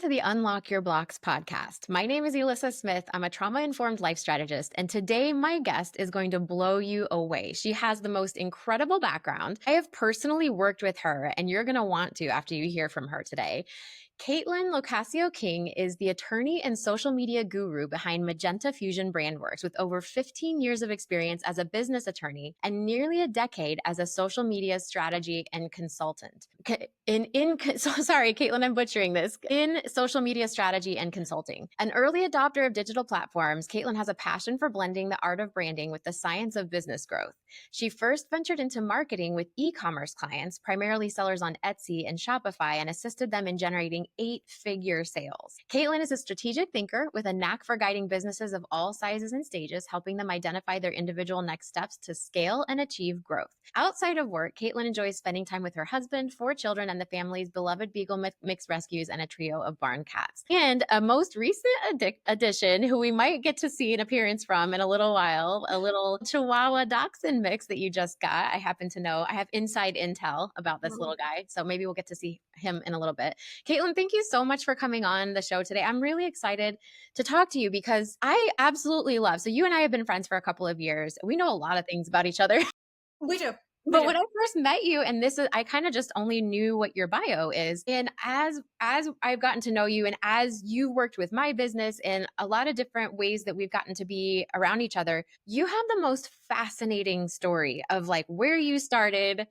to the Unlock Your Blocks podcast. My name is Elissa Smith. I'm a trauma-informed life strategist, and today my guest is going to blow you away. She has the most incredible background. I have personally worked with her, and you're going to want to after you hear from her today. Caitlin LoCascio King is the attorney and social media guru behind Magenta Fusion Brandworks, with over 15 years of experience as a business attorney and nearly a decade as a social media strategy and consultant. Sorry, Caitlin, I'm butchering this. In social media strategy and consulting. An early adopter of digital platforms, Caitlin has a passion for blending the art of branding with the science of business growth. She first ventured into marketing with e-commerce clients, primarily sellers on Etsy and Shopify, and assisted them in generating 8-figure sales. Caitlin is a strategic thinker with a knack for guiding businesses of all sizes and stages, helping them identify their individual next steps to scale and achieve growth. Outside of work, Caitlin enjoys spending time with her husband, 4 children, and the family's beloved Beagle mixed rescues and a trio of barn cats. And a most recent addition, who we might get to see an appearance from in a little while, a little Chihuahua Dachshund mix that you just got. I happen to know, I have inside intel about this little guy, so maybe we'll get to see him in a little bit. Caitlin, thank you so much for coming on the show today. I'm really excited to talk to you because I absolutely love, so you and I have been friends for a couple of years. We know a lot of things about each other. We do. But when I first met you, and I kind of just only knew what your bio is. And as I've gotten to know you, and as you worked with my business in a lot of different ways that we've gotten to be around each other, you have the most fascinating story of like where you started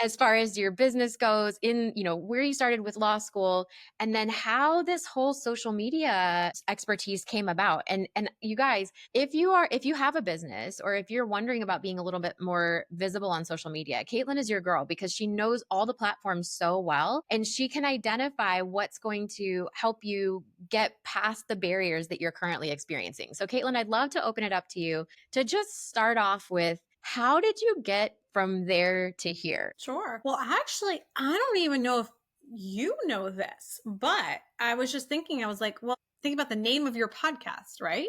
as far as your business goes, in, where you started with law school, and then how this whole social media expertise came about. And you guys, if you have a business, or if you're wondering about being a little bit more visible on social media, Caitlin is your girl, because she knows all the platforms so well, and she can identify what's going to help you get past the barriers that you're currently experiencing. So Caitlin, I'd love to open it up to you to just start off with, how did you get from there to here? Sure. Well, actually, I don't even know if you know this, but I was just thinking, I was like, well, think about the name of your podcast, right?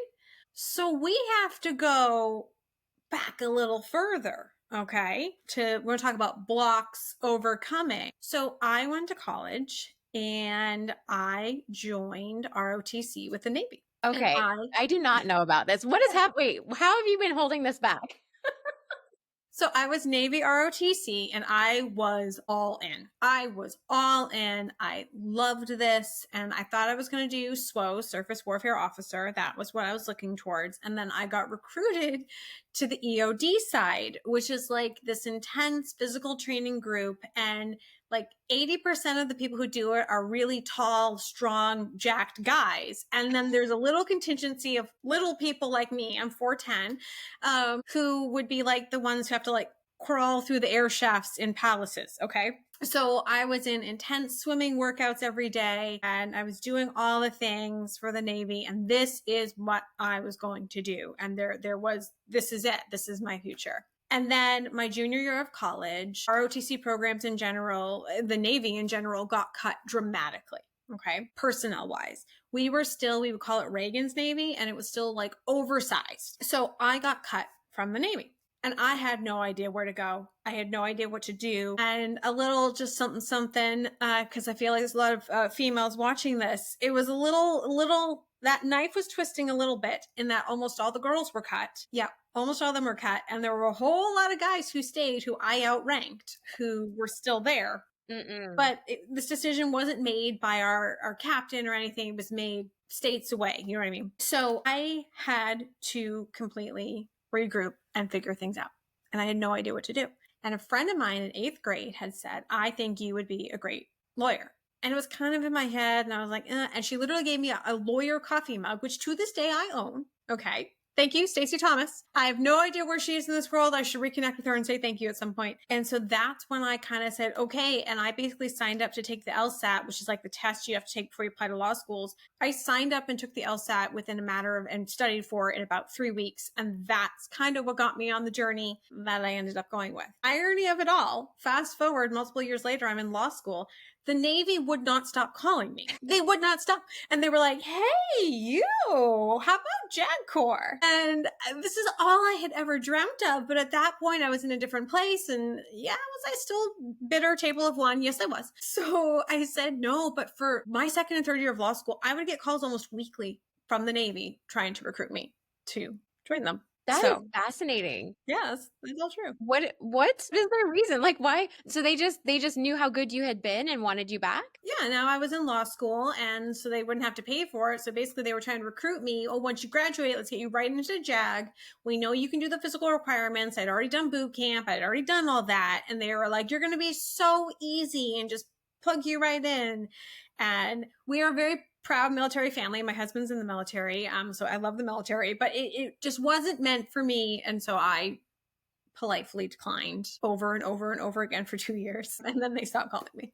So we have to go back a little further, okay? We're going to talk about blocks overcoming. So I went to college and I joined ROTC with the Navy. Okay. I do not know about this. What is happening? Wait, how have you been holding this back? So I was Navy ROTC and I was all in. I loved this, and I thought I was going to do SWO, Surface Warfare Officer. That was what I was looking towards. And then I got recruited to the EOD side, which is like this intense physical training group. And like 80% of the people who do it are really tall, strong, jacked guys. And then there's a little contingency of little people like me, I'm 4'10", who would be like the ones who have to like crawl through the air shafts in palaces. Okay. So I was in intense swimming workouts every day, and I was doing all the things for the Navy, and this is what I was going to do. And this is it. This is my future. And then my junior year of college, ROTC programs in general, the Navy in general, got cut dramatically. Okay. Personnel wise, we would call it Reagan's Navy, and it was still like oversized. So I got cut from the Navy. And I had no idea where to go. I had no idea what to do. And a little just something, because I feel like there's a lot of females watching this. It was a little, that knife was twisting a little bit in that almost all the girls were cut. Yeah, almost all of them were cut. And there were a whole lot of guys who stayed, who I outranked, who were still there. But this decision wasn't made by our captain or anything. It was made states away. You know what I mean? So I had to completely regroup and figure things out. And I had no idea what to do. And a friend of mine in 8th grade had said, I think you would be a great lawyer. And it was kind of in my head. And I was like, and she literally gave me a lawyer coffee mug, which to this day I own. Okay. Thank you, Stacey Thomas. I have no idea where she is in this world. I should reconnect with her and say thank you at some point. And so that's when I kind of said, okay. And I basically signed up to take the LSAT, which is like the test you have to take before you apply to law schools. I signed up and took the LSAT within a matter of, and studied for it in about 3 weeks. And that's kind of what got me on the journey that I ended up going with. Irony of it all, fast forward multiple years later, I'm in law school. the Navy would not stop calling me. They would not stop. And they were like, hey, you, how about JAG Corps? And this is all I had ever dreamt of. But at that point, I was in a different place. And yeah, was I still bitter table of one? Yes, I was. So I said no. But for my second and third year of law school, I would get calls almost weekly from the Navy trying to recruit me to join them. That is So fascinating. yes, that's all true. What is their reason? Like why? So they just knew how good you had been and wanted you back? Yeah, now I was in law school, and so they wouldn't have to pay for it. So basically, they were trying to recruit me. Oh, once you graduate, let's get you right into JAG. We know you can do the physical requirements. I'd already done boot camp. I'd already done all that. And they were like, you're going to be so easy and just plug you right in. And we are a very proud military family. My husband's in the military. So I love the military, but it just wasn't meant for me. And so I politely declined over and over and over again for 2 years. And then they stopped calling me.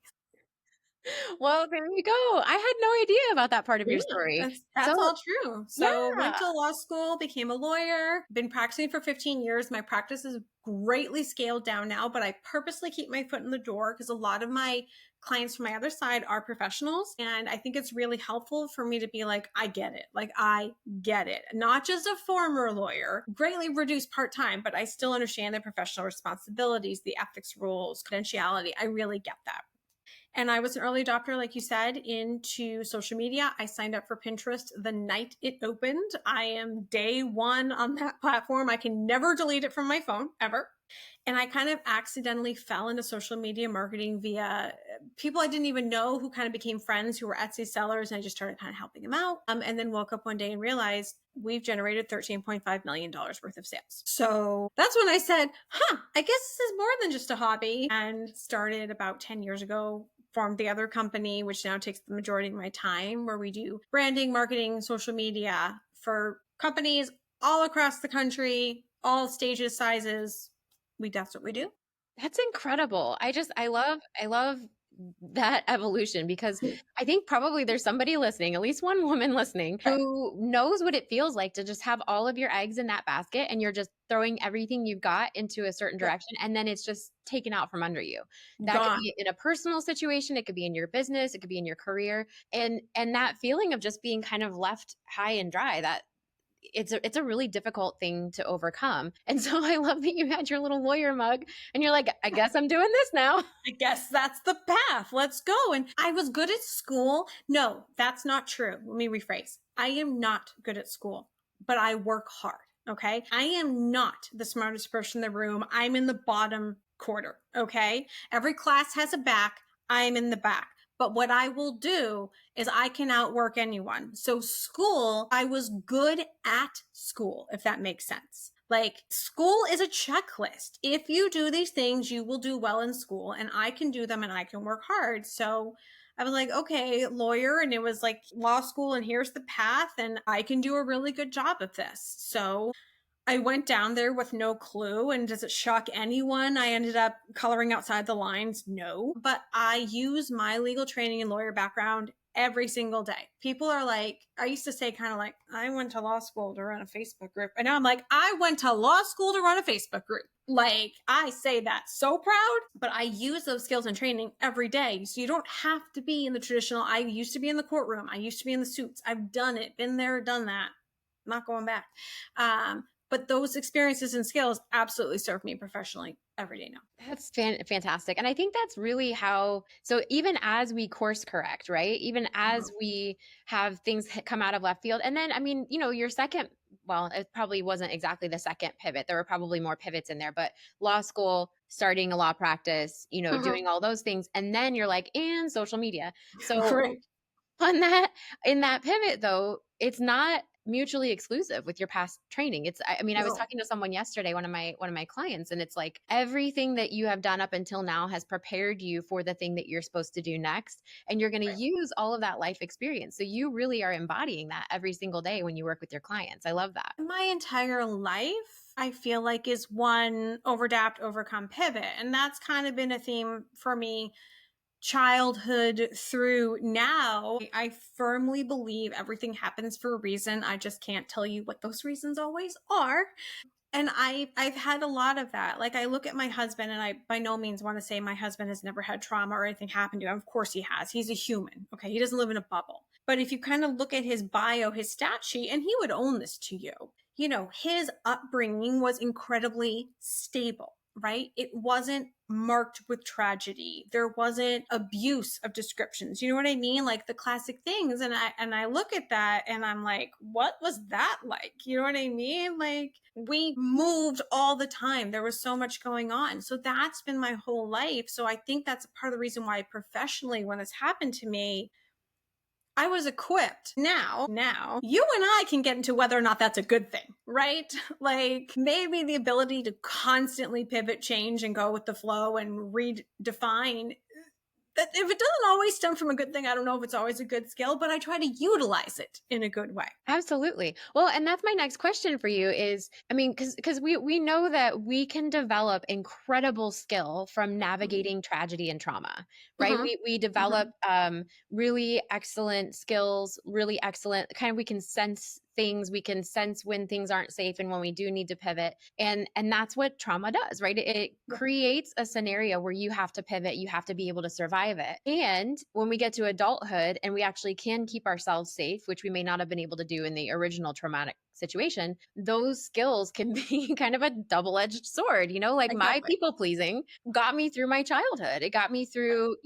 Well, there you go. I had no idea about that part of your Yeah, story. that's all So, true. So went yeah. to law school, became a lawyer, been practicing for 15 years. My practice is greatly scaled down now, but I purposely keep my foot in the door because a lot of my clients from my other side are professionals. And I think it's really helpful for me to be like, I get it. Like, I get it. Not just a former lawyer, greatly reduced part-time, but I still understand the professional responsibilities, the ethics rules, confidentiality. I really get that. And I was an early adopter, like you said, into social media. I signed up for Pinterest the night it opened. I am day one on that platform. I can never delete it from my phone, ever. And I kind of accidentally fell into social media marketing via people I didn't even know who kind of became friends who were Etsy sellers. And I just started kind of helping them out. And then woke up one day and realized we've generated $13.5 million worth of sales. So that's when I said, I guess this is more than just a hobby, and started about 10 years ago. Formed the other company, which now takes the majority of my time, where we do branding, marketing, social media for companies all across the country, all stages, sizes. That's what we do. That's incredible. I love that evolution because I think probably there's somebody listening, at least one woman listening, who knows what it feels like to just have all of your eggs in that basket and you're just throwing everything you've got into a certain Yeah. direction and then it's just taken out from under you. That could Gone. be in a personal situation, it could be in your business, it could be in your career. And that feeling of just being kind of left high and dry, that it's a really difficult thing to overcome. And so I love that you had your little lawyer mug and you're like, I guess I'm doing this now. I guess that's the path. Let's go. And I was good at school. No, that's not true. Let me rephrase. I am not good at school, but I work hard. Okay. I am not the smartest person in the room. I'm in the bottom quarter. Okay. Every class has a back. I'm in the back. But what I will do is I can outwork anyone. So school, I was good at school, if that makes sense. Like, school is a checklist. If you do these things, you will do well in school, and I can do them and I can work hard. So I was like, okay, lawyer. And it was like law school, and here's the path, and I can do a really good job of this. So I went down there with no clue. And does it shock anyone? I ended up coloring outside the lines. No, but I use my legal training and lawyer background every single day. People are like, I used to say kind of like, I went to law school to run a Facebook group. And now I'm like, I went to law school to run a Facebook group. Like, I say that so proud, but I use those skills and training every day. So you don't have to be in the traditional. I used to be in the courtroom. I used to be in the suits. I've done it, been there, done that. Not going back. But those experiences and skills absolutely serve me professionally every day now. That's fantastic. And I think that's really how, so even as we course correct, right? Even as we have things come out of left field. And then, I mean, your second, well, it probably wasn't exactly the second pivot. There were probably more pivots in there, but law school, starting a law practice, doing all those things. And then you're like, and social media. So Right. on that, in that pivot though, it's not mutually exclusive with your past training. I mean, I was talking to someone yesterday, one of my clients, and it's like everything that you have done up until now has prepared you for the thing that you're supposed to do next. And you're going to use all of that life experience. So you really are embodying that every single day when you work with your clients. I love that. My entire life, I feel like, is one overadapt, overcome, pivot. And that's kind of been a theme for me childhood through now. I firmly believe everything happens for a reason. I just can't tell you what those reasons always are. And I've had a lot of that. Like, I look at my husband, and I by no means want to say my husband has never had trauma or anything happen to him. Of course he has. He's a human. Okay. He doesn't live in a bubble. But if you kind of look at his bio, his stat sheet, and he would own this to you, his upbringing was incredibly stable, right? It wasn't marked with tragedy. There wasn't abuse of descriptions. You know what I mean? Like the classic things. And I look at that and I'm like, what was that like? You know what I mean? Like, we moved all the time. There was so much going on. So that's been my whole life. So I think that's part of the reason why professionally, when this happened to me, I was equipped. Now, you and I can get into whether or not that's a good thing, right? Like, maybe the ability to constantly pivot, change, and go with the flow and redefine. That if it doesn't always stem from a good thing, I don't know if it's always a good skill, but I try to utilize it in a good way. Absolutely. Well, and that's my next question for you is, I mean, because we know that we can develop incredible skill from navigating tragedy and trauma, right? Mm-hmm. We develop really excellent skills, really excellent kind of, we can sense things, we can sense when things aren't safe and when we do need to pivot. And that's what trauma does, right? It Yeah. creates a scenario where you have to pivot, you have to be able to survive it. And when we get to adulthood and we actually can keep ourselves safe, which we may not have been able to do in the original traumatic situation, those skills can be kind of a double-edged sword, like my Exactly. people pleasing got me through my childhood. It got me through,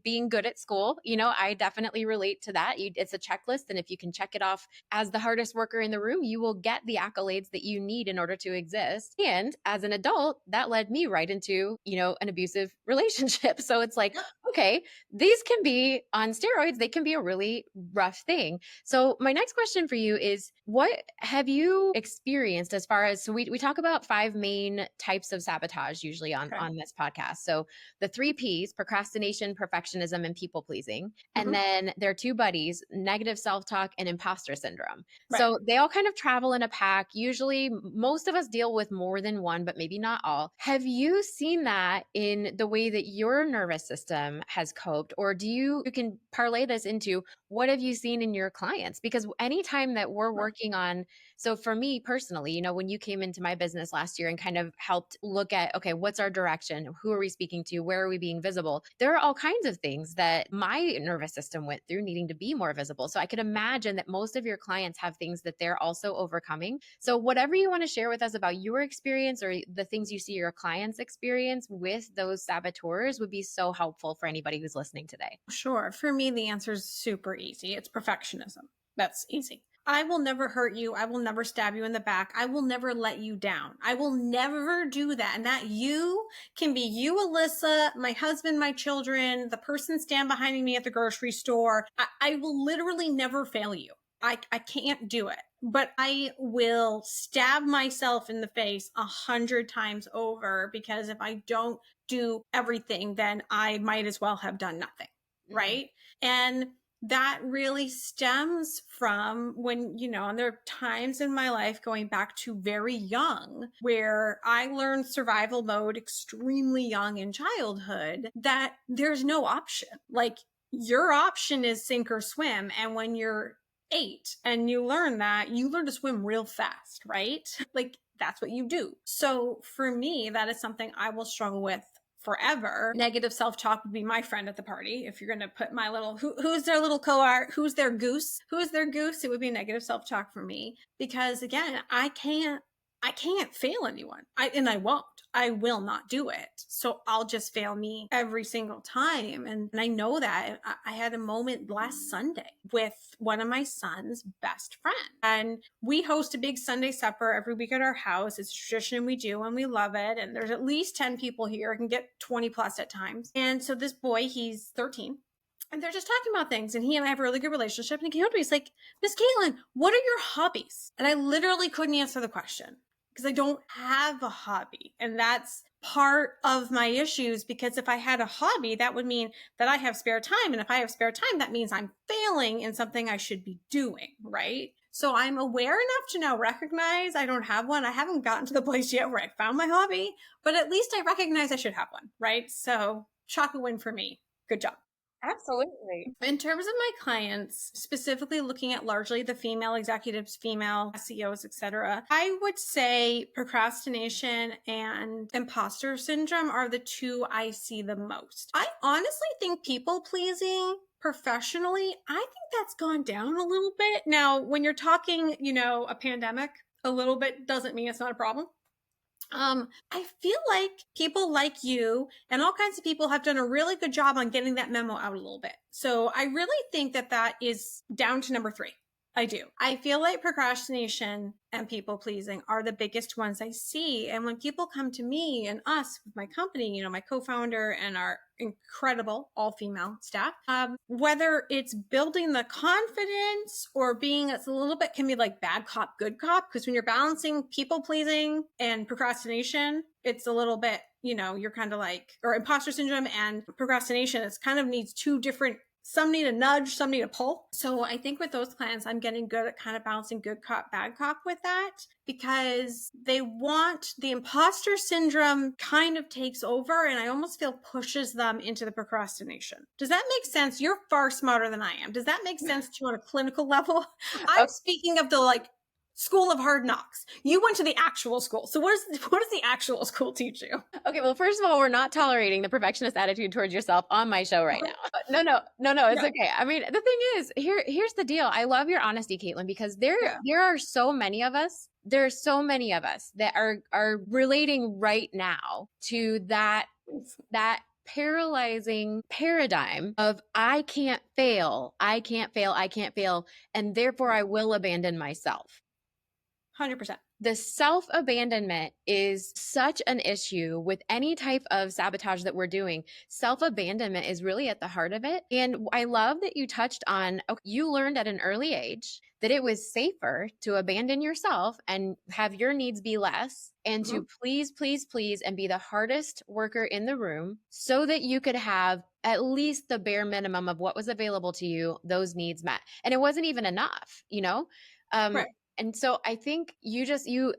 being good at school. I definitely relate to that. It's a checklist. And if you can check it off as the hardest worker in the room, you will get the accolades that you need in order to exist. And as an adult, that led me right into, an abusive relationship. So it's like, okay, these can be on steroids. They can be a really rough thing. So my next question for you is, what have you experienced as far as, so we talk about 5 main types of sabotage usually on this podcast. So the 3 Ps: procrastination, perfectionism, and people pleasing. And then there are 2 buddies: negative self-talk and imposter syndrome. Right. So they all kind of travel in a pack. Usually most of us deal with more than one, but maybe not all. Have you seen that in the way that your nervous system has coped? Or you can parlay this into, what have you seen in your clients? Because anytime that we're working on, so for me personally, when you came into my business last year and kind of helped look at, okay, what's our direction? Who are we speaking to? Where are we being visible? There are all kinds of things that my nervous system went through needing to be more visible. So I could imagine that most of your clients have things that they're also overcoming. So whatever you want to share with us about your experience or the things you see your clients experience with those saboteurs would be so helpful for anybody who's listening today. Sure. For me, the answer is super easy. It's perfectionism. That's easy. I will never hurt you. I will never stab you in the back. I will never let you down. I will never do that. And that you can be you, Alyssa, my husband, my children, the person stand behind me at the grocery store. I will literally never fail you. I can't do it, but I will stab myself in the face 100 times over, because if I don't do everything, then I might as well have done nothing. Right. And that really stems from when, and there are times in my life going back to very young where I learned survival mode extremely young in childhood, that there's no option. Like, your option is sink or swim. And when you're 8 and you learn that, you learn to swim real fast, right? Like, that's what you do. So for me, that is something I will struggle with forever. Negative self-talk would be my friend at the party. If you're going to put my little, who's their little cohort, who's their goose, it would be negative self-talk for me. Because again, I can't fail anyone. I won't. I will not do it. So I'll just fail me every single time. And I know that. I had a moment last Sunday with one of my son's best friends. And we host a big Sunday supper every week at our house. It's a tradition we do and we love it. And there's at least 10 people here. It can get 20 plus at times. And so this boy, he's 13. And they're just talking about things. And he and I have a really good relationship. And he came up to me, he's like, Miss Caitlin, what are your hobbies? And I literally couldn't answer the question, because I don't have a hobby. And that's part of my issues, because if I had a hobby, that would mean that I have spare time. And if I have spare time, that means I'm failing in something I should be doing, right? So I'm aware enough to now recognize I don't have one. I haven't gotten to the place yet where I found my hobby, but at least I recognize I should have one, right? So chocolate win for me. Good job. Absolutely. In terms of my clients, specifically looking at largely the female executives, female CEOs, etc., I would say procrastination and imposter syndrome are the two I see the most. I honestly think people pleasing professionally, I think that's gone down a little bit. Now, when you're talking, a pandemic, a little bit doesn't mean it's not a problem. I feel like people like you and all kinds of people have done a really good job on getting that memo out a little bit. So I really think that that is down to number 3. I do. I feel like procrastination and people pleasing are the biggest ones I see. And when people come to me and us with my company, my co-founder and our incredible all-female staff, whether it's building the confidence or being, it's a little bit can be like bad cop, good cop, because when you're balancing people pleasing and procrastination, it's a little bit, you're kind of like, or imposter syndrome and procrastination, it's kind of needs two different, some need a nudge, some need a pull. So I think with those clients, I'm getting good at kind of balancing good cop, bad cop with that, because they want the imposter syndrome kind of takes over, and I almost feel pushes them into the procrastination. Does that make sense? You're far smarter than I am. Does that make sense to you on a clinical level? I'm speaking of the School of Hard Knocks. You went to the actual school. So what does the actual school teach you? Okay, well, first of all, we're not tolerating the perfectionist attitude towards yourself on my show right now. No, it's okay. I mean, the thing is, here's the deal. I love your honesty, Caitlin, because there are so many of us. There are so many of us that are relating right now to that paralyzing paradigm of I can't fail, and therefore I will abandon myself. 100%. The self-abandonment is such an issue with any type of sabotage that we're doing. Self-abandonment is really at the heart of it. And I love that you touched on, you learned at an early age that it was safer to abandon yourself and have your needs be less and to please, and be the hardest worker in the room so that you could have at least the bare minimum of what was available to you, those needs met. And it wasn't even enough, Right. And so I think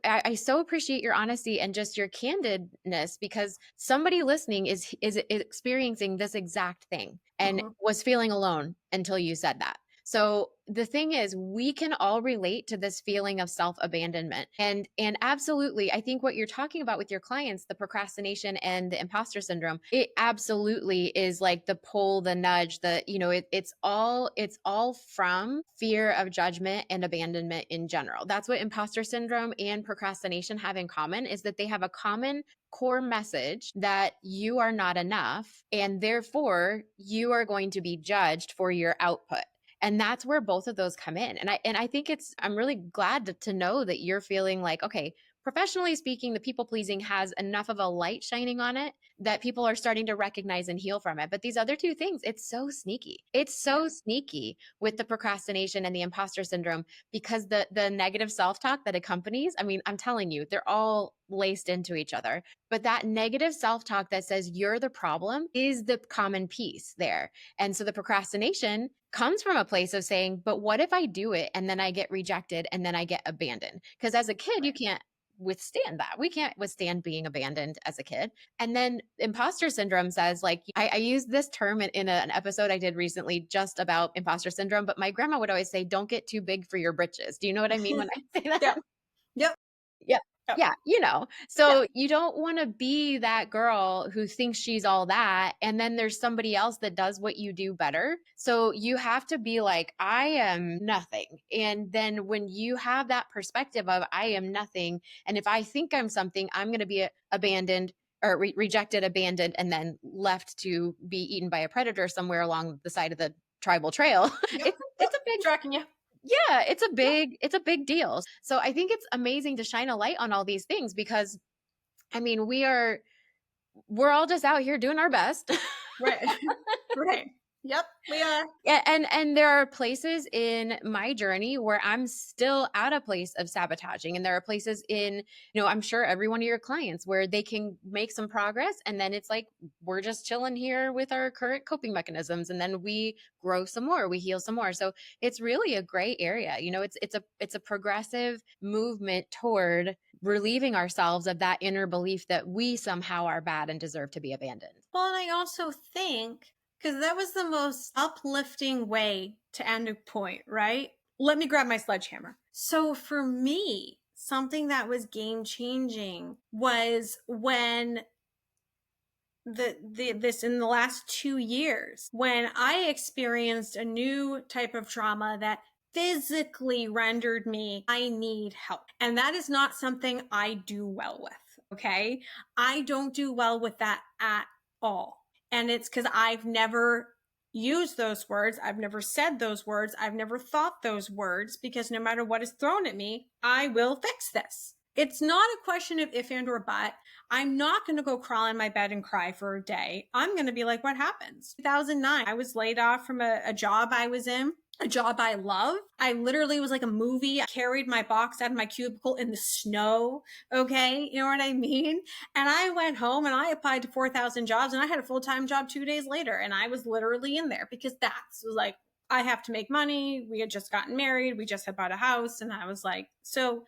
I so appreciate your honesty and just your candidness, because somebody listening is experiencing this exact thing and was feeling alone until you said that. So the thing is, we can all relate to this feeling of self-abandonment. And absolutely, I think what you're talking about with your clients, the procrastination and the imposter syndrome, it absolutely is like the pull, the nudge, it's all from fear of judgment and abandonment in general. That's what imposter syndrome and procrastination have in common, is that they have a common core message that you are not enough, and therefore you are going to be judged for your output. And that's where both of those come in. And I think I'm really glad to know that you're feeling like, okay, professionally speaking, the people pleasing has enough of a light shining on it that people are starting to recognize and heal from it. But these other two things, it's so sneaky. It's so sneaky with the procrastination and the imposter syndrome, because the negative self-talk that accompanies, I mean, I'm telling you, they're all laced into each other. But that negative self-talk that says you're the problem is the common piece there. And so the procrastination comes from a place of saying, but what if I do it and then I get rejected and then I get abandoned? Because as a kid, you can't withstand that. We can't withstand being abandoned as a kid. And then imposter syndrome says, like, I used this term in an episode I did recently just about imposter syndrome, but my grandma would always say, don't get too big for your britches. Do you know what I mean when I say that? Yep. Yeah. Yeah. So you don't want to be that girl who thinks she's all that. And then there's somebody else that does what you do better. So you have to be like, I am nothing. And then when you have that perspective of I am nothing, and if I think I'm something, I'm going to be abandoned or rejected, abandoned, and then left to be eaten by a predator somewhere along the side of the tribal trail. It's a big tracking you. Yeah, it's a big deal. So I think it's amazing to shine a light on all these things, because I mean, we're all just out here doing our best. Right. Right. Yep, we are. Yeah, and there are places in my journey where I'm still at a place of sabotaging, and there are places in, I'm sure every one of your clients where they can make some progress, and then it's like we're just chilling here with our current coping mechanisms, and then we grow some more, we heal some more. So it's really a gray area. It's a progressive movement toward relieving ourselves of that inner belief that we somehow are bad and deserve to be abandoned. Well, and I also think Because that was the most uplifting way to end a point, right? Let me grab my sledgehammer. So for me, something that was game changing was when this in the last 2 years, when I experienced a new type of trauma that physically rendered me, I need help. And that is not something I do well with. Okay. I don't do well with that at all. And it's because I've never used those words. I've never said those words. I've never thought those words, because no matter what is thrown at me, I will fix this. It's not a question of if and or but. I'm not going to go crawl in my bed and cry for a day. I'm going to be like, what happens? 2009, I was laid off from a job I was in, a job I love. I literally was like a movie. I carried my box out of my cubicle in the snow. Okay. You know what I mean? And I went home and I applied to 4,000 jobs, and I had a full-time job 2 days later. And I was literally in there because that's like, I have to make money. We had just gotten married. We just had bought a house. And I was like, so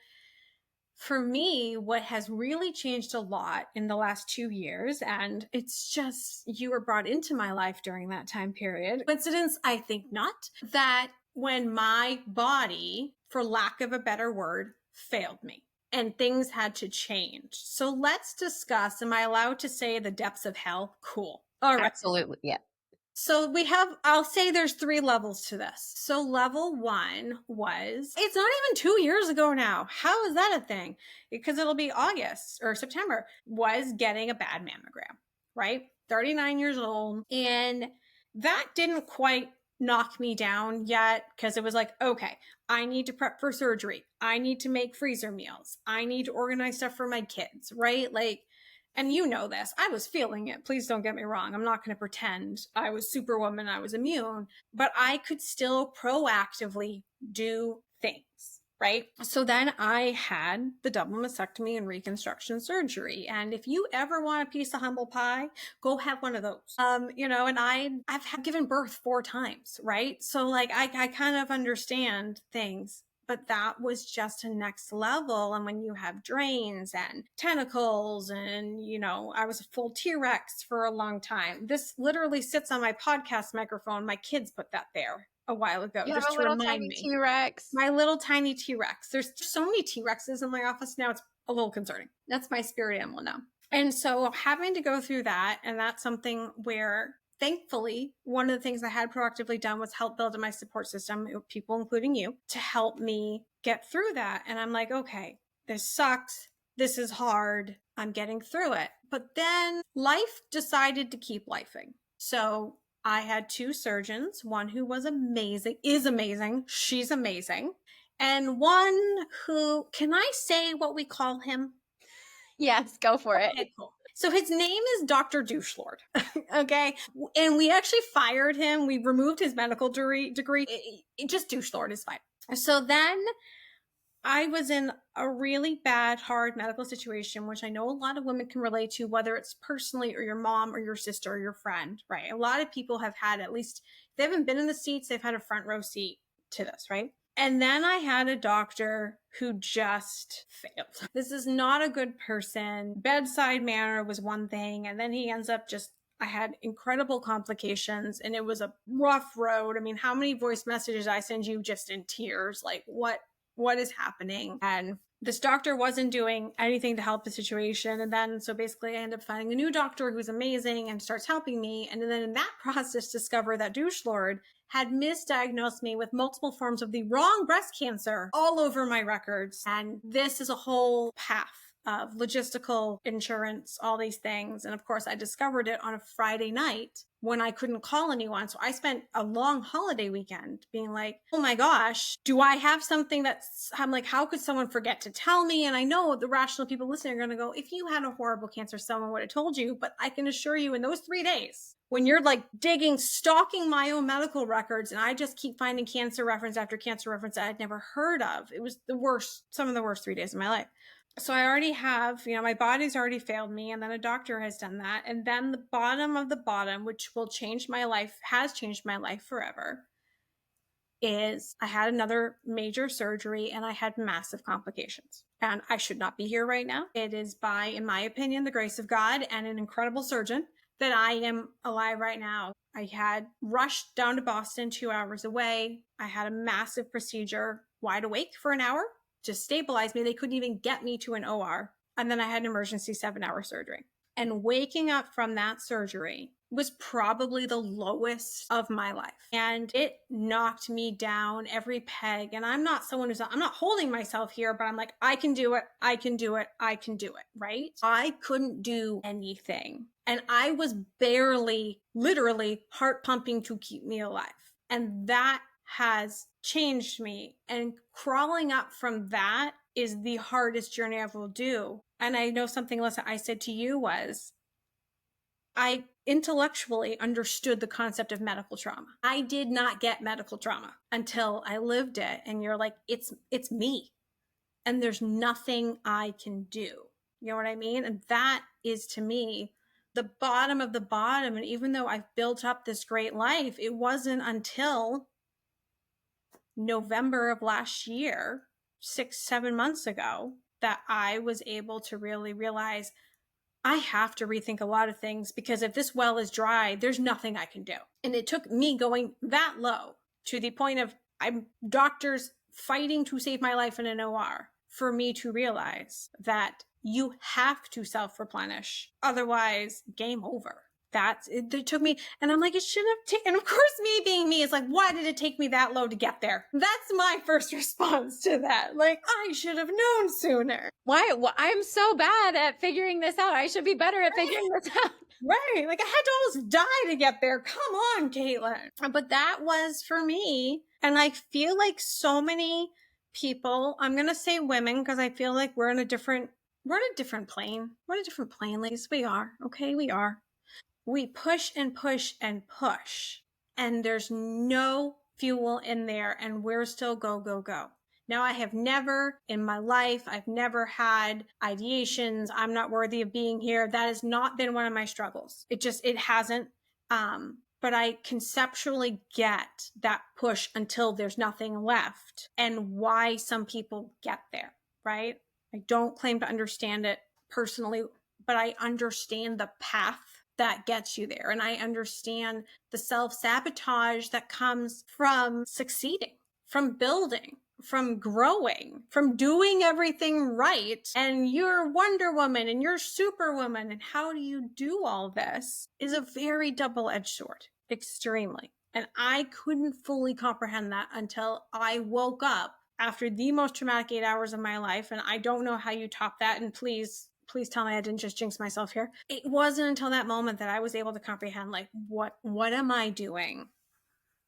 for me, what has really changed a lot in the last 2 years, and it's just you were brought into my life during that time period. Coincidence? I think not. That when my body, for lack of a better word, failed me and things had to change. So let's discuss, am I allowed to say the depths of hell? Cool. All right. Absolutely. Yeah. So I'll say there's 3 levels to this. So level 1 was, it's not even 2 years ago now. How is that a thing? Because it'll be August or September, was getting a bad mammogram, right? 39 years old. And that didn't quite knock me down yet, because it was like, okay, I need to prep for surgery. I need to make freezer meals. I need to organize stuff for my kids, right? Like, and you know this, I was feeling it. Please don't get me wrong. I'm not going to pretend I was superwoman, I was immune, but I could still proactively do things, right? So then I had the double mastectomy and reconstruction surgery. And if you ever want a piece of humble pie, go have one of those. And I've given birth 4 times, right? So like I kind of understand things, but that was just a next level. And when you have drains and tentacles, and, I was a full T-Rex for a long time. This literally sits on my podcast microphone. My kids put that there a while ago, You have just a to little remind tiny me. T-Rex. My little tiny T-Rex. There's so many T-Rexes in my office now. It's a little concerning. That's my spirit animal now. And so having to go through that, and that's something where, thankfully, one of the things I had proactively done was help build my support system, people including you, to help me get through that. And I'm like, okay, this sucks. This is hard. I'm getting through it. But then life decided to keep lifing. So I had 2 surgeons, one who was amazing, is amazing. She's amazing. And one who, can I say what we call him? Yes, go for it. Okay, cool. So his name is Dr. Douchelord. Okay. And we actually fired him. We removed his medical degree. Just Douchelord is fine. So then I was in a really bad, hard medical situation, which I know a lot of women can relate to, whether it's personally or your mom or your sister or your friend, right? A lot of people have had, at least if they haven't been in the seats, they've had a front row seat to this, right? And then I had a doctor who just failed. This is not a good person. Bedside manner was one thing. And then he ends up I had incredible complications, and it was a rough road. I mean, how many voice messages I send you just in tears? Like, what is happening? And this doctor wasn't doing anything to help the situation. And then, so basically I end up finding a new doctor who's amazing and starts helping me. And then in that process, discover that Douchelord had misdiagnosed me with multiple forms of the wrong breast cancer all over my records. And this is a whole path of logistical insurance, all these things. And of course, I discovered it on a Friday night when I couldn't call anyone. So I spent a long holiday weekend being like, oh my gosh, do I have something I'm like, how could someone forget to tell me? And I know the rational people listening are going to go, if you had a horrible cancer, someone would have told you. But I can assure you, in those 3 days, when you're like stalking my own medical records, and I just keep finding cancer reference after cancer reference I had never heard of, it was some of the worst 3 days of my life. So I already have, my body's already failed me, and then a doctor has done that. And then the bottom of the bottom, which will change my life, has changed my life forever, is I had another major surgery and I had massive complications. And I should not be here right now. It is in my opinion, the grace of God and an incredible surgeon that I am alive right now. I had rushed down to Boston 2 hours away. I had a massive procedure, wide awake for an hour to stabilize me. They couldn't even get me to an OR. And then I had an emergency 7-hour surgery. And waking up from that surgery was probably the lowest of my life. And it knocked me down every peg. And I'm not someone I'm not holding myself here, but I'm like, I can do it. I can do it. I can do it. Right? I couldn't do anything. And I was barely, literally heart pumping to keep me alive. And that has changed me. And crawling up from that is the hardest journey I will do. And I know something, Alyssa, I said to you was, I intellectually understood the concept of medical trauma. I did not get medical trauma until I lived it. And you're like, it's me. And there's nothing I can do. You know what I mean? And that is, to me, the bottom of the bottom. And even though I've built up this great life, it wasn't until November of last year, 6-7 months ago, that I was able to really realize I have to rethink a lot of things, because if this well is dry, there's nothing I can do. And it took me going that low to the point of I'm doctors fighting to save my life in an OR for me to realize that you have to self-replenish. Otherwise, game over. It took me, and I'm like, it should have taken, and of course, me being me is like, why did it take me that low to get there? That's my first response to that. Like, I should have known sooner. Why? Well, I'm so bad at figuring this out. I should be better at figuring this out. Right. Like, I had to almost die to get there. Come on, Caitlin. But that was for me. And I feel like so many people, I'm going to say women, because I feel like we're in a different plane. We're in a different plane, ladies. We are. Okay. We are. We push and push and push, and there's no fuel in there, and we're still go, go, go. Now, I have never in my life, I've never had ideations. I'm not worthy of being here. That has not been one of my struggles. It hasn't. But I conceptually get that push until there's nothing left, and why some people get there, right? I don't claim to understand it personally, but I understand the path that gets you there. And I understand the self-sabotage that comes from succeeding, from building, from growing, from doing everything right. And you're Wonder Woman and you're Superwoman. And how do you do all this is a very double-edged sword, extremely. And I couldn't fully comprehend that until I woke up after the most traumatic 8 hours of my life. And I don't know how you top that. And please tell me I didn't just jinx myself here. It wasn't until that moment that I was able to comprehend, like, what am I doing?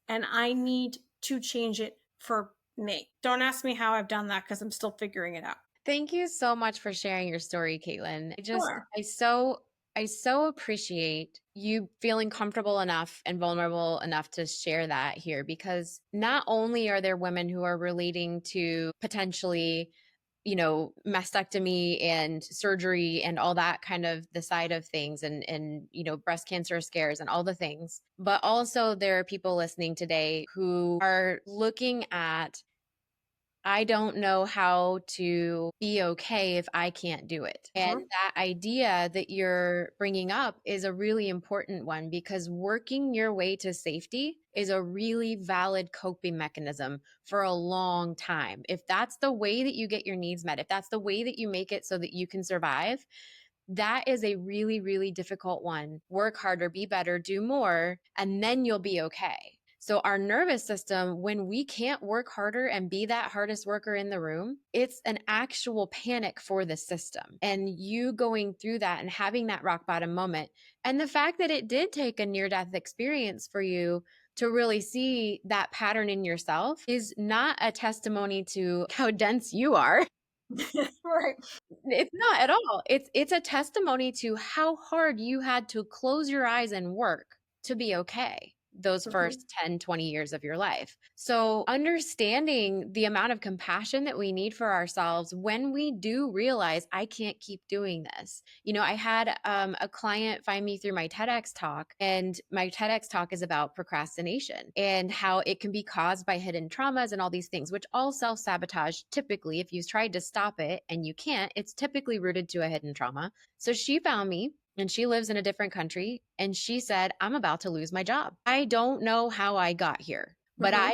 And I need to change it for me. Don't ask me how I've done that, because I'm still figuring it out. Thank you so much for sharing your story, Caitlin. Sure. I so appreciate you feeling comfortable enough and vulnerable enough to share that here, because not only are there women who are relating to potentially, mastectomy and surgery and all that kind of the side of things, and breast cancer scares and all the things, but also there are people listening today who are looking at, I don't know how to be okay if I can't do it. And that idea that you're bringing up is a really important one, because working your way to safety is a really valid coping mechanism for a long time. If that's the way that you get your needs met, if that's the way that you make it so that you can survive, that is a really, really difficult one. Work harder, be better, do more, and then you'll be okay. So our nervous system, when we can't work harder and be that hardest worker in the room, it's an actual panic for the system. And you going through that and having that rock bottom moment, and the fact that it did take a near-death experience for you to really see that pattern in yourself, is not a testimony to how dense you are. Right. It's not at all. It's a testimony to how hard you had to close your eyes and work to be okay those first 10, 20 years of your life. So understanding the amount of compassion that we need for ourselves when we do realize, I can't keep doing this. I had a client find me through my TEDx talk, and my TEDx talk is about procrastination and how it can be caused by hidden traumas and all these things, which all self-sabotage, typically, if you've tried to stop it and you can't, it's typically rooted to a hidden trauma. So she found me and she lives in a different country. And she said, I'm about to lose my job. I don't know how I got here, but Mm-hmm.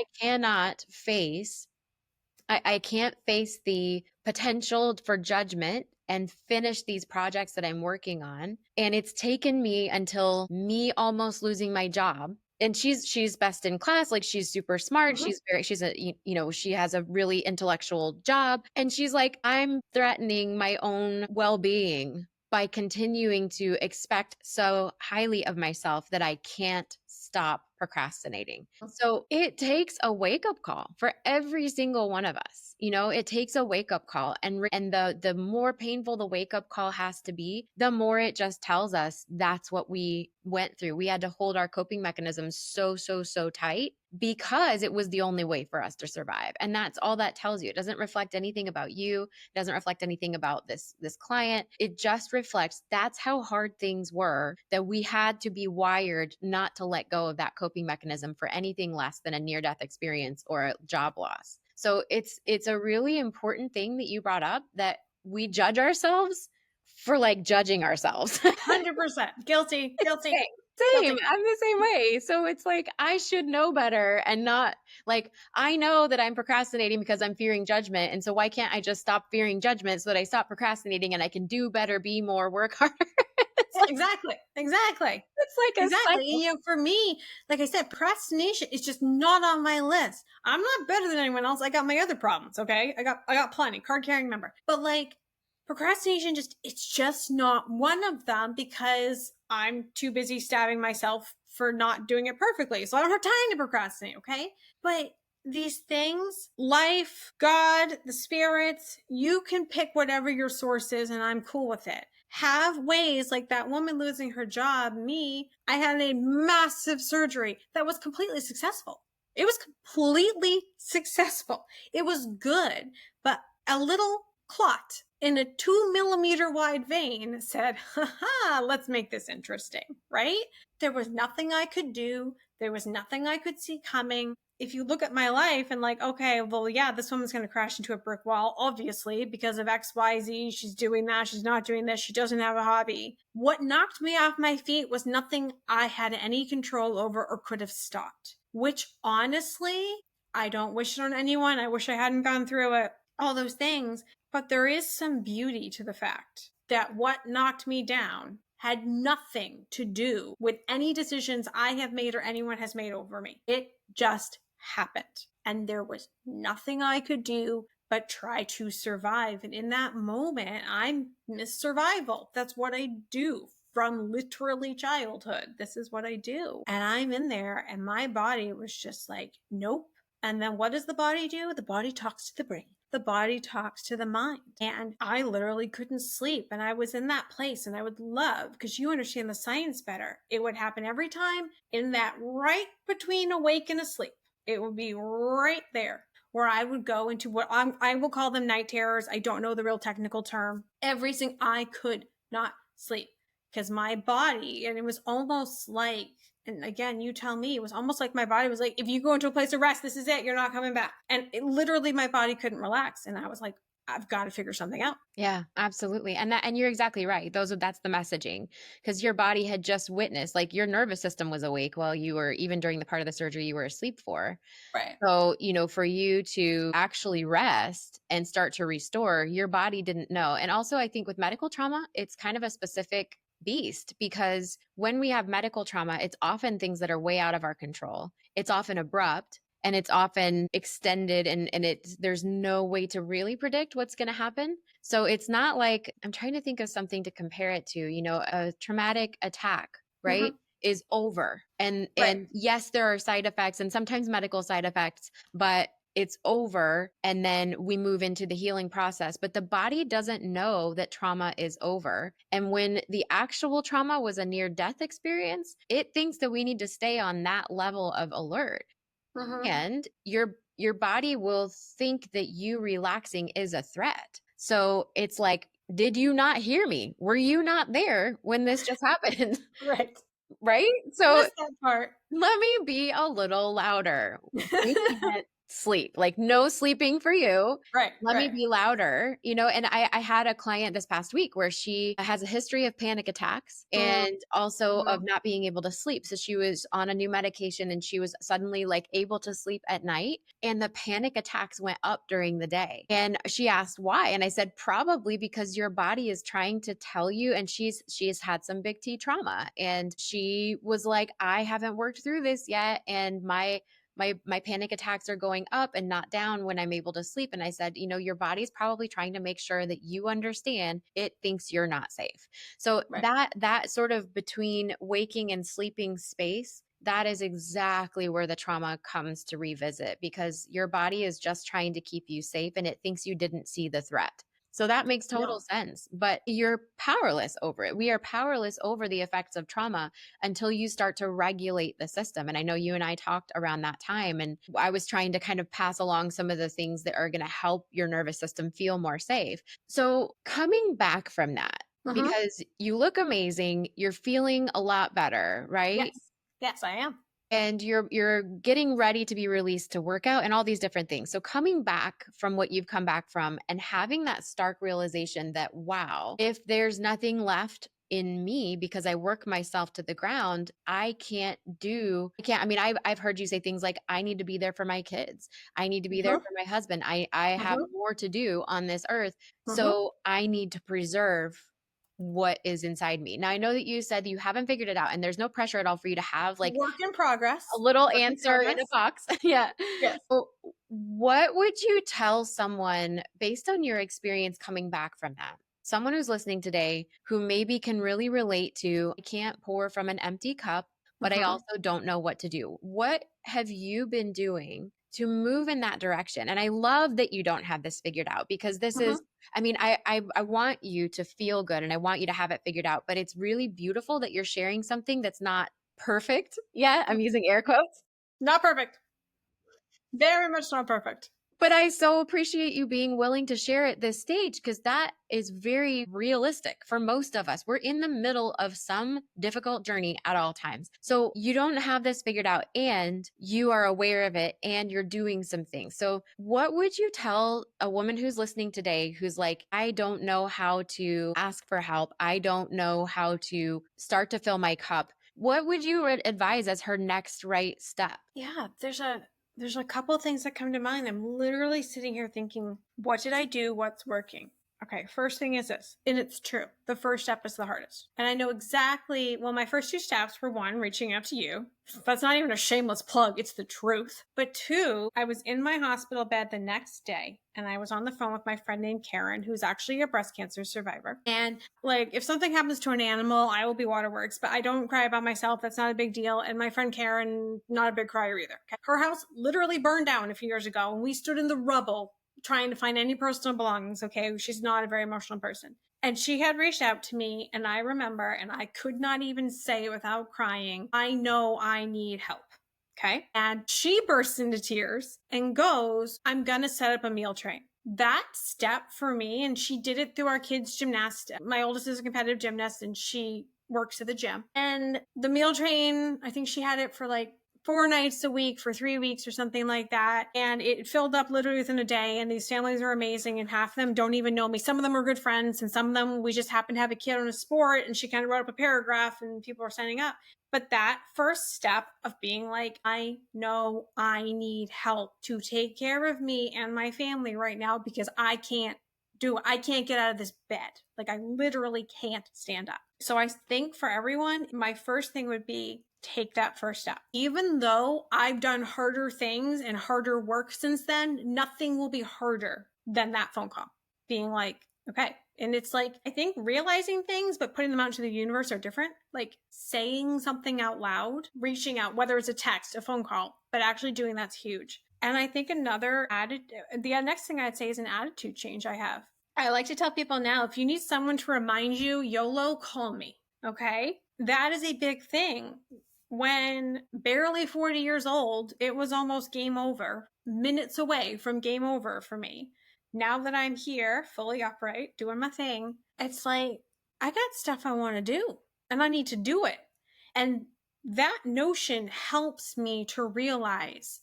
I can't face the potential for judgment and finish these projects that I'm working on. And it's taken me until me almost losing my job. And she's best in class, like she's super smart. Mm-hmm. She's a she has a really intellectual job, and she's like, I'm threatening my own well-being by continuing to expect so highly of myself that I can't stop procrastinating. So it takes a wake up call for every single one of us. It takes a wake up call, and the more painful the wake up call has to be, the more it just tells us that's what we went through. We had to hold our coping mechanisms so tight because it was the only way for us to survive. And that's all that tells you. It doesn't reflect anything about you. It doesn't reflect anything about this client. It just reflects that's how hard things were, that we had to be wired not to let go of that coping mechanism for anything less than a near death experience or a job loss. So it's a really important thing that you brought up, that we judge ourselves for like judging ourselves. 100% guilty. Same. I'm the same way. So it's like, I should know better, and not like, I know that I'm procrastinating because I'm fearing judgment. And so why can't I just stop fearing judgment so that I stop procrastinating and I can do better, be more, work harder? Exactly. It's like a Exactly. cycle. And for me, like I said, procrastination is just not on my list. I'm not better than anyone else. I got my other problems. Okay. I got plenty. Card carrying member. But like procrastination, it's just not one of them, because I'm too busy stabbing myself for not doing it perfectly. So I don't have time to procrastinate. Okay. But these things, life, God, the spirits, you can pick whatever your source is, and I'm cool with it. Have ways, like that woman losing her job. Me, I had a massive surgery that was completely successful. It was completely successful. It was good, but a little clot in a 2 millimeter wide vein said, haha, let's make this interesting, right? There was nothing I could do. There was nothing I could see coming. If you look at my life and like, okay, well, yeah, this woman's going to crash into a brick wall, obviously, because of XYZ. She's doing that. She's not doing this. She doesn't have a hobby. What knocked me off my feet was nothing I had any control over or could have stopped, which honestly, I don't wish it on anyone. I wish I hadn't gone through it, all those things. But there is some beauty to the fact that what knocked me down had nothing to do with any decisions I have made or anyone has made over me. It just happened. And there was nothing I could do but try to survive. And in that moment, I miss survival. That's what I do from literally childhood. This is what I do. And I'm in there, and my body was just like, nope. And then what does the body do? The body talks to the brain. The body talks to the mind. And I literally couldn't sleep. And I was in that place, and I would love, because you understand the science better, it would happen every time in that right between awake and asleep. It would be right there where I would go into what I will call them night terrors. I don't know the real technical term. Everything, I could not sleep because my body, and it was almost like, and again, you tell me, it was almost like my body was like, if you go into a place of rest, this is it. You're not coming back. And literally my body couldn't relax. And I was like, I've got to figure something out. Yeah, absolutely. And you're exactly right. That's the messaging, because your body had just witnessed, like, your nervous system was awake while you were, even during the part of the surgery you were asleep for. Right. So, for you to actually rest and start to restore, your body didn't know. And also, I think with medical trauma, it's kind of a specific beast, because when we have medical trauma, it's often things that are way out of our control. It's often abrupt, and it's often extended, and there's no way to really predict what's going to happen. So it's not like, I'm trying to think of something to compare it to, a traumatic attack, right? Mm-hmm. Is over. And Right. and yes, there are side effects, and sometimes medical side effects, but it's over, and then we move into the healing process. But the body doesn't know that trauma is over. And when the actual trauma was a near death experience, it thinks that we need to stay on that level of alert. Mm-hmm. And your body will think that you relaxing is a threat. So it's like, did you not hear me? Were you not there when this just happened? Right. Right? I So missed that part. let me be a little louder. We can't sleep, like no sleeping for you. Right, Let me right. be louder, and I had a client this past week where she has a history of panic attacks Mm, and also of mm, not being able to sleep. So she was on a new medication and she was suddenly like able to sleep at night and the panic attacks went up during the day. And she asked why. And I said, probably because your body is trying to tell you. And she's had some big T trauma. And she was like, I haven't worked through this yet. And my panic attacks are going up and not down when I'm able to sleep. And I said, your body's probably trying to make sure that you understand it thinks you're not safe. So right. that sort of between waking and sleeping space, that is exactly where the trauma comes to revisit because your body is just trying to keep you safe and it thinks you didn't see the threat. So that makes total No. sense, but you're powerless over it. We are powerless over the effects of trauma until you start to regulate the system. And I know you and I talked around that time, and I was trying to kind of pass along some of the things that are going to help your nervous system feel more safe. So, coming back from that, Mm-hmm. because you look amazing, you're feeling a lot better, right? Yes. Yes, I am. And you're getting ready to be released to work out and all these different things. So coming back from what you've come back from and having that stark realization that wow, if there's nothing left in me because I work myself to the ground, I can't, I mean, I've heard you say things like, I need to be there for my kids. I need to be there Mm-hmm. for my husband. I have Mm-hmm. more to do on this earth. Mm-hmm. So I need to preserve what is inside me. Now I know that you said you haven't figured it out and there's no pressure at all for you to have like Work in progress. a little Work in answer in a progress. box. Yeah. Yes. So what would you tell someone based on your experience coming back from that? Someone who's listening today who maybe can really relate to, I can't pour from an empty cup, but I Mm-hmm. also don't know what to do. What have you been doing to move in that direction? And I love that you don't have this figured out because this Mm-hmm. is, I mean, I want you to feel good and I want you to have it figured out, but it's really beautiful that you're sharing something that's not perfect yet. I'm using air quotes. Not perfect. Very much not perfect. But I so appreciate you being willing to share at this stage because that is very realistic for most of us. We're in the middle of some difficult journey at all times. So you don't have this figured out and you are aware of it and you're doing some things. So, what would you tell a woman who's listening today who's like, I don't know how to ask for help? I don't know how to start to fill my cup. What would you advise as her next right step? Yeah, there's a couple of things that come to mind. I'm literally sitting here thinking, what did I do? What's working? Okay, first thing is this, and it's true. The first step is the hardest. And I know exactly, well, my first two steps were one, reaching out to you. That's not even a shameless plug, it's the truth. But two, I was in my hospital bed the next day and I was on the phone with my friend named Karen, who's actually a breast cancer survivor. And like, if something happens to an animal, I will be waterworks, but I don't cry about myself. That's not a big deal. And my friend Karen, not a big crier either. Okay? Her house literally burned down a few years ago and we stood in the rubble trying to find any personal belongings. Okay. She's not a very emotional person. And she had reached out to me, and I remember, and I could not even say it without crying, I know I need help. Okay. And she bursts into tears and goes, I'm going to set up a meal train. That step for me, and she did it through our kids' gymnastics. My oldest is a competitive gymnast and she works at the gym. And the meal train, I think she had it for like 4 nights a week for 3 weeks or something like that. And it filled up literally within a day. And these families are amazing. And half of them don't even know me. Some of them are good friends. And some of them, we just happen to have a kid on a sport. And she kind of wrote up a paragraph and people are signing up. But that first step of being like, I know I need help to take care of me and my family right now because I can't get out of this bed. Like I literally can't stand up. So I think for everyone, my first thing would be take that first step. Even though I've done harder things and harder work since then, nothing will be harder than that phone call. Being like, okay. And it's like, I think realizing things, but putting them out into the universe are different. Like saying something out loud, reaching out, whether it's a text, a phone call, but actually doing that's huge. And I think the next thing I'd say is an attitude change I have. I like to tell people now, if you need someone to remind you, YOLO, call me. Okay. That is a big thing. When barely 40 years old, it was almost game over, minutes away from game over for me. Now that I'm here, fully upright, doing my thing, it's like, I got stuff I want to do and I need to do it. And that notion helps me to realize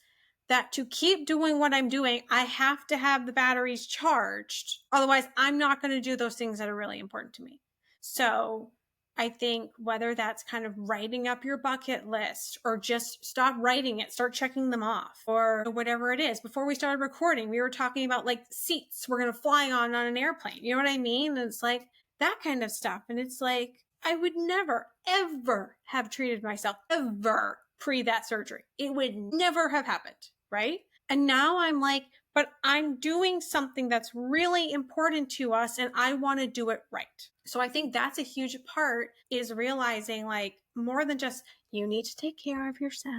that to keep doing what I'm doing, I have to have the batteries charged. Otherwise, I'm not going to do those things that are really important to me. So I think whether that's kind of writing up your bucket list or just stop writing it, start checking them off or whatever it is. Before we started recording, we were talking about like seats we're going to fly on an airplane. You know what I mean? And it's like that kind of stuff. And it's like, I would never, ever have treated myself ever pre that surgery. It would never have happened. Right. And now I'm like, but I'm doing something that's really important to us and I want to do it right. So I think that's a huge part is realizing like more than just you need to take care of yourself.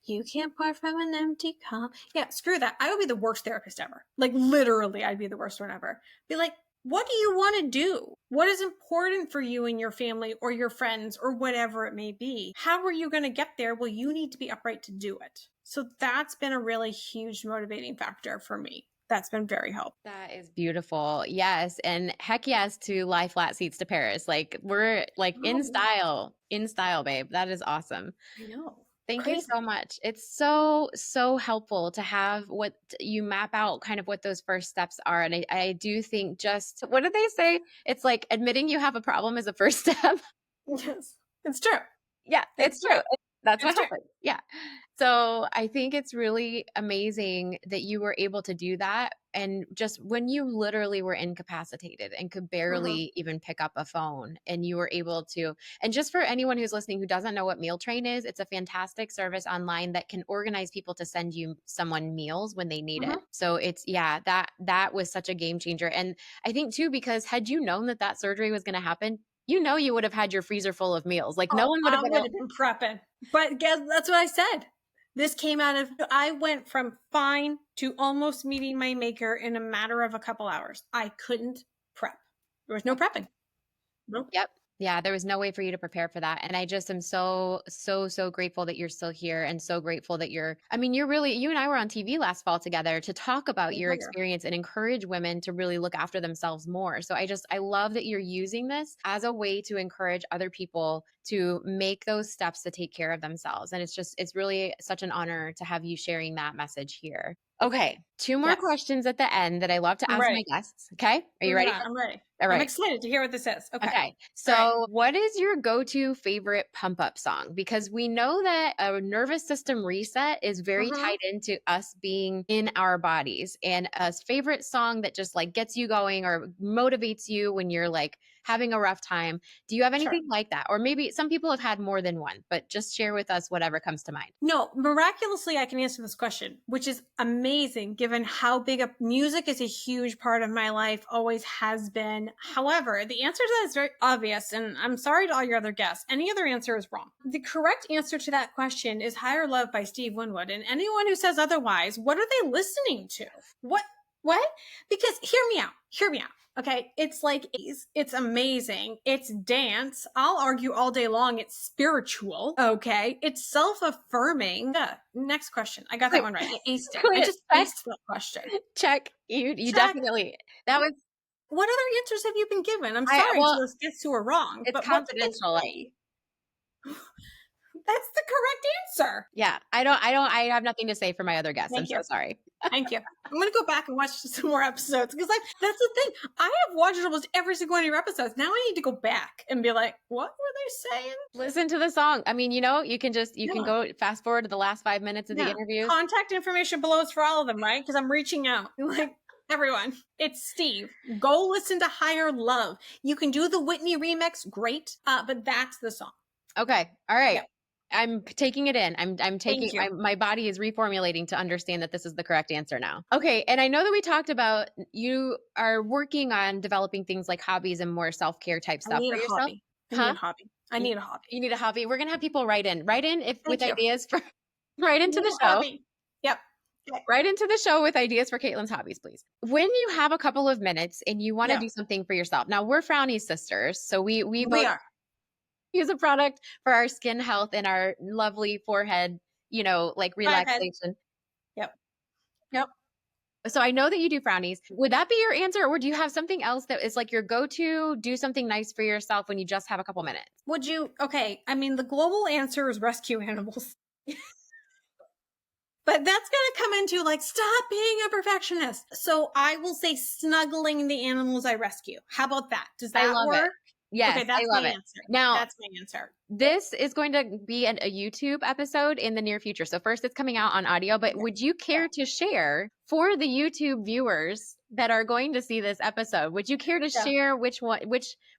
You can't pour from an empty cup. Yeah, screw that. I would be the worst therapist ever. Like literally, I'd be the worst one ever. Be like, what do you want to do? What is important for you and your family or your friends or whatever it may be? How are you going to get there? Well, you need to be upright to do it. So that's been a really huge motivating factor for me. That's been very helpful. That is beautiful. Yes. And heck yes to lie flat seats to Paris. Like we're like in style, babe. That is awesome. I know. Thank Crazy. you so much. It's so, so helpful to have what you map out kind of what those first steps are. And I do think just, what did they say? It's like admitting you have a problem is a first step. Yes, it's true. Yeah, it's true. That's what It's true. happened. Yeah. So I think it's really amazing that you were able to do that. And just when you literally were incapacitated and could barely even pick up a phone, and you were able to, and just for anyone who's listening who doesn't know what Meal Train is, it's a fantastic service online that can organize people to send you someone meals when they need it. So it's, yeah, that was such a game changer. And I think too, because had you known that that surgery was going to happen, you know, you would have had your freezer full of meals. Like no one would have been prepping. But guess that's what I said. This came out of, I went from fine to almost meeting my maker in a matter of a couple hours. I couldn't prep. There was no prepping. Nope. Yep. Yeah, there was no way for you to prepare for that. And I just am so, so, so grateful that you're still here and so grateful that you're really, you and I were on TV last fall together to talk about your experience and encourage women to really look after themselves more. So I love that you're using this as a way to encourage other people to make those steps to take care of themselves. And it's really such an honor to have you sharing that message here. Okay. 2 more questions at the end that I love to ask my guests. Okay. Are you ready? I'm ready. All right. I'm excited to hear what this is. Okay. So what is your go-to favorite pump up song? Because we know that a nervous system reset is very tied into us being in our bodies, and a favorite song that just like gets you going or motivates you when you're like having a rough time. Do you have anything like that? Or maybe some people have had more than one, but just share with us whatever comes to mind. No, miraculously, I can answer this question, which is amazing given how big a music is a huge part of my life, always has been. However, the answer to that is very obvious, and I'm sorry to all your other guests. Any other answer is wrong. The correct answer to that question is Higher Love by Steve Winwood, and anyone who says otherwise, what are they listening to? What? Because hear me out. Okay, it's like, it's amazing. It's dance. I'll argue all day long. It's spiritual. Okay, it's self-affirming. Next question. I got that one right. I aced it. I just aced that question. Check. You definitely, that was. What other answers have you been given? I'm sorry to those guests who are wrong. It's confidential. That's the correct answer. Yeah, I have nothing to say for my other guests. I'm so sorry. Thank you. I'm going to go back and watch some more episodes because that's the thing. I have watched almost every single one of your episodes. Now I need to go back and be like, what were they saying? Listen to the song. I mean, you can can go fast forward to the last 5 minutes of the interview. Contact information below is for all of them, right? Because I'm reaching out. Like, everyone, it's Steve. Go listen to Higher Love. You can do the Whitney remix, great, but that's the song. Okay. All right. Yeah. I'm taking it in. I'm taking, my body is reformulating to understand that this is the correct answer now. Okay. And I know that we talked about you are working on developing things like hobbies and more self-care type stuff for yourself. I need a hobby. I need a hobby. You need a hobby. We're going to have people write in with ideas for, write into the show. Hobby. Yep. Right into the show with ideas for Caitlin's hobbies, please. When you have a couple of minutes and you want to do something for yourself. Now we're Frowny sisters. So we both use a product for our skin health and our lovely forehead, like relaxation. Yep. So I know that you do Frownies. Would that be your answer? Or do you have something else that is like your go-to, do something nice for yourself when you just have a couple minutes? Okay. I mean, the global answer is rescue animals. But that's going to come into like, stop being a perfectionist. So I will say snuggling the animals I rescue. How about that? Does I that love it. work? Yes, Okay, I that's my love it. answer. Now, That's my answer. this is going to be a YouTube episode in the near future. So first it's coming out on audio, but would you care to share for the YouTube viewers that are going to see this episode? Would you care to share which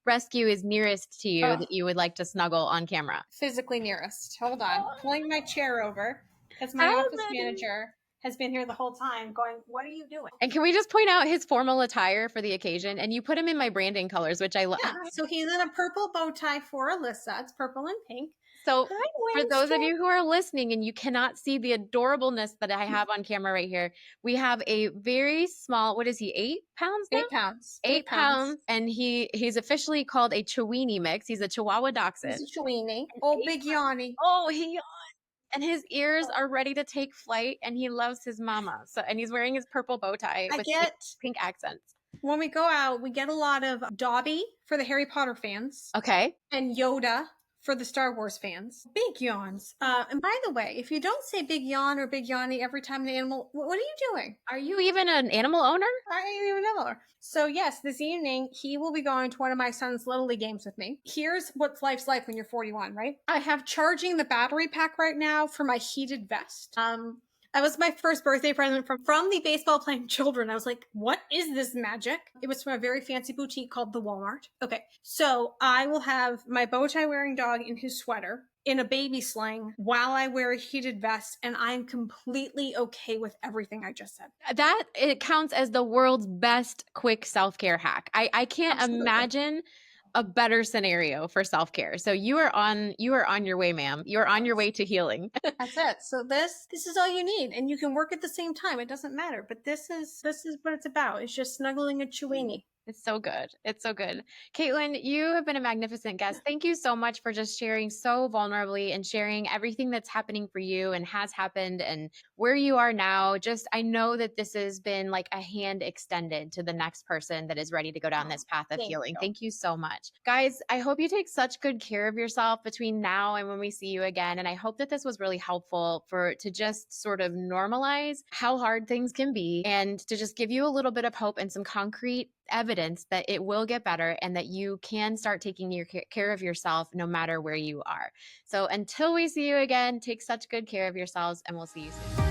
rescue is nearest to you that you would like to snuggle on camera? Physically nearest. Hold on. Pulling my chair over because my office manager has been here the whole time going, what are you doing? And can we just point out his formal attire for the occasion? And you put him in my branding colors, which I love. Yeah, so he's in a purple bow tie for Alyssa. It's purple and pink. So Hi, for those of Winston. you who are listening and you cannot see the adorableness that I have on camera right here, we have a very small, what is he, 8 pounds now? 8 pounds. 8 pounds. And he's officially called a Chiweenie mix. He's a Chihuahua Dachshund. He's a Chiweenie. Oh, big Yanni. Oh, and his ears are ready to take flight, and he loves his mama. So, and he's wearing his purple bow tie with pink accents. When we go out, we get a lot of Dobby for the Harry Potter fans. Okay. And Yoda for the Star Wars fans. Big yawns. And by the way, if you don't say big yawn or big yawny every time an animal, what are you doing? Are you even an animal owner? Are you even an animal owner? So yes, this evening he will be going to one of my son's Little League games with me. Here's what life's like when you're 41, right? I have charging the battery pack right now for my heated vest. That was my first birthday present from the baseball playing children. I was like, what is this magic? It was from a very fancy boutique called the Walmart. Okay, so I will have my bow tie wearing dog in his sweater in a baby sling while I wear a heated vest, and I'm completely okay with everything I just said. That it counts as the world's best quick self-care hack. I can't imagine a better scenario for self-care. So you are on your way, ma'am. You're on your way to healing. That's it. So this is all you need, and you can work at the same time. It doesn't matter, but this is what it's about. It's just snuggling a Chiweenie. It's so good. It's so good. Caitlin, you have been a magnificent guest. Thank you so much for just sharing so vulnerably and sharing everything that's happening for you and has happened and where you are now. Just, I know that this has been like a hand extended to the next person that is ready to go down this path of healing. Thank you so much. Guys, I hope you take such good care of yourself between now and when we see you again. And I hope that this was really helpful to just sort of normalize how hard things can be and to just give you a little bit of hope and some concrete evidence that it will get better and that you can start taking care of yourself no matter where you are. So until we see you again, take such good care of yourselves and we'll see you soon.